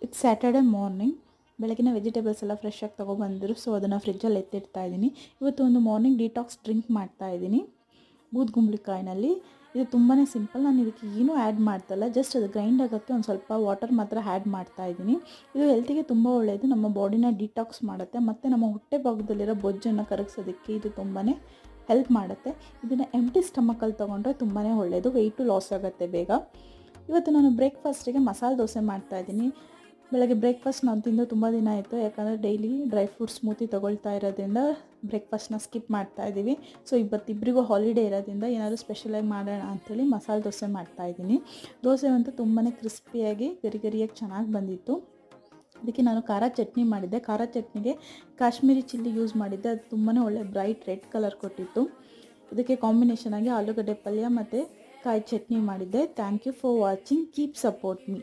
It's Saturday morning. ಬೆಳಗಿನ vegetables ಎಲ್ಲ fresh ಆಗಿ ತೊಗೊಬಂದರು, ಸೊ ಅದನ್ನು ಫ್ರಿಜ್ಜಲ್ಲಿ ಎತ್ತಿಡ್ತಾ ಇದ್ದೀನಿ. ಇವತ್ತು ಒಂದು ಮಾರ್ನಿಂಗ್ ಡಿಟಾಕ್ಸ್ ಡ್ರಿಂಕ್ ಮಾಡ್ತಾ ಇದ್ದೀನಿ ಬೂದ್ಗುಂಬಳಕಾಯಿನಲ್ಲಿ. ಇದು ತುಂಬಾ ಸಿಂಪಲ್. ನಾನು ಇದಕ್ಕೆ ಏನೂ ಆ್ಯಡ್ ಮಾಡ್ತಾಯಿಲ್ಲ, ಜಸ್ಟ್ ಅದು ಗ್ರೈಂಡ್ ಆಗೋಕ್ಕೆ ಒಂದು ಸ್ವಲ್ಪ ವಾಟರ್ ಮಾತ್ರ ಆ್ಯಡ್ ಮಾಡ್ತಾ ಇದ್ದೀನಿ. ಇದು ಹೆಲ್ತಿಗೆ ತುಂಬ ಒಳ್ಳೆಯದು, ನಮ್ಮ ಬಾಡಿನ ಡಿಟಾಕ್ಸ್ ಮಾಡುತ್ತೆ ಮತ್ತು ನಮ್ಮ ಹೊಟ್ಟೆ ಭಾಗದಲ್ಲಿರೋ ಬೊಜ್ಜನ್ನು ಕರಗಿಸೋದಕ್ಕೆ ಇದು ತುಂಬಾ ಹೆಲ್ಪ್ ಮಾಡುತ್ತೆ. ಇದನ್ನು ಎಂಟಿ ಸ್ಟಮಕಲ್ಲಿ ತೊಗೊಂಡ್ರೆ ತುಂಬಾ ಒಳ್ಳೆಯದು, ವೆಯ್ಟು ಲಾಸ್ ಆಗುತ್ತೆ ಬೇಗ. ಇವತ್ತು ನಾನು ಬ್ರೇಕ್ಫಾಸ್ಟಿಗೆ ಮಸಾಲೆ ದೋಸೆ ಮಾಡ್ತಾಯಿದ್ದೀನಿ. ಬೆಳಗ್ಗೆ ಬ್ರೇಕ್ಫಾಸ್ಟ್ ನಾನು ತಿಂದು ತುಂಬ ದಿನ ಆಯಿತು, ಯಾಕಂದರೆ ಡೈಲಿ ಡ್ರೈ ಫ್ರೂಟ್ ಸ್ಮೂತಿ ತೊಗೊಳ್ತಾ ಇರೋದ್ರಿಂದ ಬ್ರೇಕ್ಫಾಸ್ಟ್ನ ಸ್ಕಿಪ್ ಮಾಡ್ತಾಯಿದ್ದೀವಿ. ಸೊ ಇವತ್ತಿಬ್ಬರಿಗೂ ಹಾಲಿಡೇ ಇರೋದ್ರಿಂದ ಏನಾದರೂ ಸ್ಪೆಷಲಾಗಿ ಮಾಡೋಣ ಅಂಥೇಳಿ ಮಸಾಲೆ ದೋಸೆ ಮಾಡ್ತಾಯಿದ್ದೀನಿ. ದೋಸೆ ಅಂತೂ ತುಂಬಾ ಕ್ರಿಸ್ಪಿಯಾಗಿ ಗರಿ ಗರಿಯಾಗಿ ಚೆನ್ನಾಗಿ ಬಂದಿತ್ತು. ಅದಕ್ಕೆ ನಾನು ಖಾರ ಚಟ್ನಿ ಮಾಡಿದ್ದೆ. ಖಾರ ಚಟ್ನಿಗೆ ಕಾಶ್ಮೀರಿ ಚಿಲ್ಲಿ ಯೂಸ್ ಮಾಡಿದ್ದೆ, ಅದು ತುಂಬಾ ಒಳ್ಳೆ ಬ್ರೈಟ್ ರೆಡ್ ಕಲರ್ ಕೊಟ್ಟಿತ್ತು. ಇದಕ್ಕೆ ಕಾಂಬಿನೇಷನ್ ಆಗಿ ಆಲೂಗಡ್ಡೆ ಪಲ್ಯ ಮತ್ತು ಕಾಯಿ ಚಟ್ನಿ ಮಾಡಿದ್ದೆ. Thank you for watching, keep support me.